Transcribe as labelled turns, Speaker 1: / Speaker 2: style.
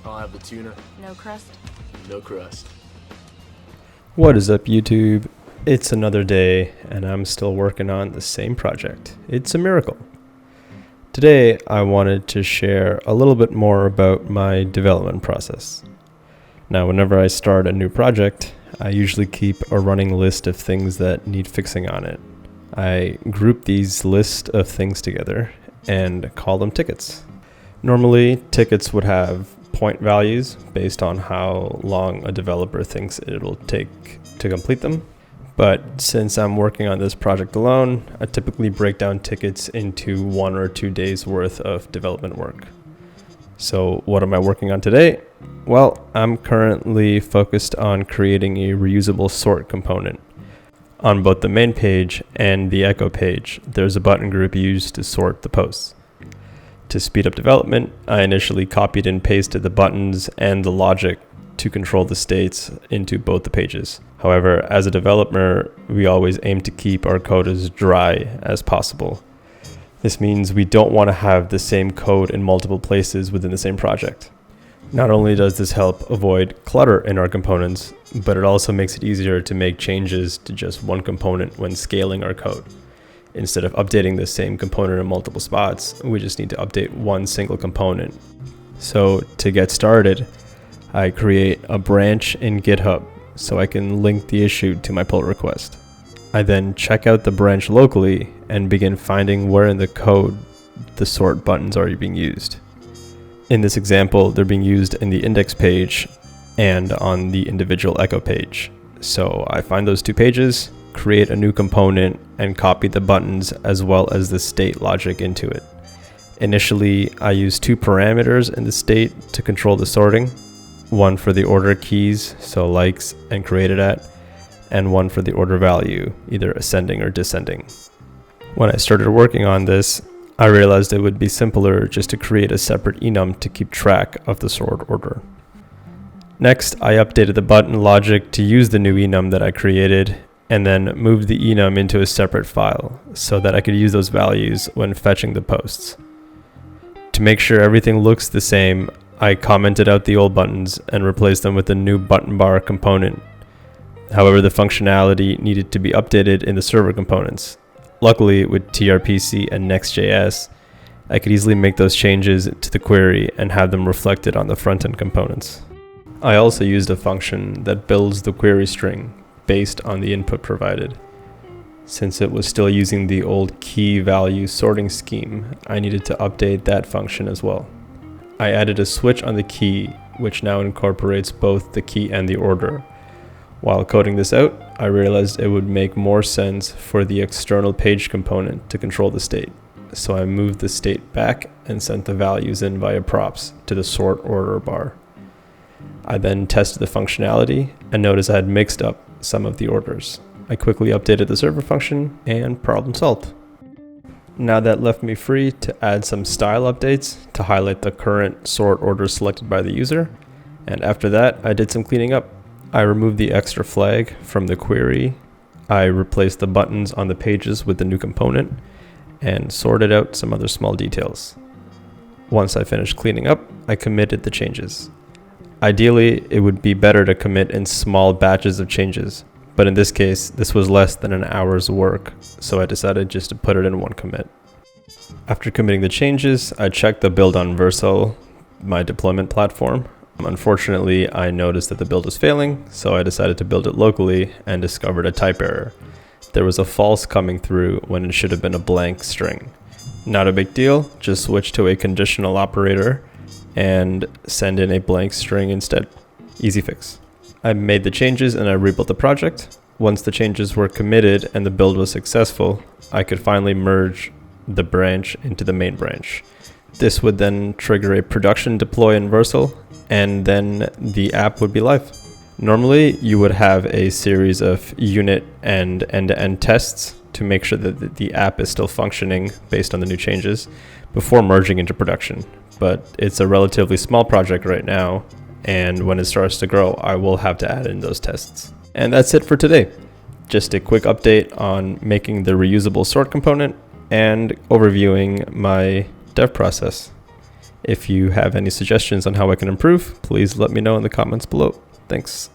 Speaker 1: I'll have the tuna.
Speaker 2: No crust?
Speaker 1: No crust.
Speaker 3: What is up, YouTube? It's another day, and I'm still working on the same project. It's a miracle. Today, I wanted to share a little bit more about my development process. Now, whenever I start a new project, I usually keep a running list of things that need fixing on it. I group these lists of things together and call them tickets. Normally, tickets would have point values based on how long a developer thinks it'll take to complete them. But since I'm working on this project alone, I typically break down tickets into 1 or 2 days worth of development work. So what am I working on today? Well, I'm currently focused on creating a reusable sort component. On both the main page and the echo page, there's a button group used to sort the posts. To speed up development, I initially copied and pasted the buttons and the logic to control the states into both the pages. However, as a developer, we always aim to keep our code as dry as possible. This means we don't want to have the same code in multiple places within the same project. Not only does this help avoid clutter in our components, but it also makes it easier to make changes to just one component when scaling our code. Instead of updating the same component in multiple spots, we just need to update one single component. So to get started, I create a branch in GitHub so I can link the issue to my pull request. I then check out the branch locally and begin finding where in the code the sort buttons are being used. In this example, they're being used in the index page and on the individual echo page. So I find those two pages, create a new component, and copy the buttons as well as the state logic into it. Initially, I use 2 parameters in the state to control the sorting, one for the order keys, so likes and created at, and one for the order value, either ascending or descending. When I started working on this, I realized it would be simpler just to create a separate enum to keep track of the sort order. Next, I updated the button logic to use the new enum that I created, and then moved the enum into a separate file so that I could use those values when fetching the posts. To make sure everything looks the same, I commented out the old buttons and replaced them with a new button bar component. However, the functionality needed to be updated in the server components. Luckily, with TRPC and Next.js, I could easily make those changes to the query and have them reflected on the front-end components. I also used a function that builds the query string based on the input provided. Since it was still using the old key value sorting scheme, I needed to update that function as well. I added a switch on the key, which now incorporates both the key and the order. While coding this out, I realized it would make more sense for the external page component to control the state. So I moved the state back and sent the values in via props to the sort order bar. I then tested the functionality and noticed I had mixed up some of the orders. I quickly updated the server function and problem solved. Now that left me free to add some style updates to highlight the current sort order selected by the user. And after that, I did some cleaning up. I removed the extra flag from the query. I replaced the buttons on the pages with the new component and sorted out some other small details. Once I finished cleaning up, I committed the changes. Ideally, it would be better to commit in small batches of changes, but in this case, this was less than an hour's work, so I decided just to put it in one commit. After committing the changes, I checked the build on Vercel, my deployment platform. Unfortunately, I noticed that the build was failing, so I decided to build it locally and discovered a type error. There was a false coming through when it should have been a blank string. Not a big deal, just switch to a conditional operator and send in a blank string instead. Easy fix. I made the changes and I rebuilt the project. Once the changes were committed and the build was successful, I could finally merge the branch into the main branch. This would then trigger a production deploy in Vercel, and then the app would be live. Normally, you would have a series of unit and end-to-end tests to make sure that the app is still functioning based on the new changes before merging into production. But it's a relatively small project right now, and when it starts to grow, I will have to add in those tests. And that's it for today. Just a quick update on making the reusable sort component and overviewing my dev process. If you have any suggestions on how I can improve, please let me know in the comments below. Thanks.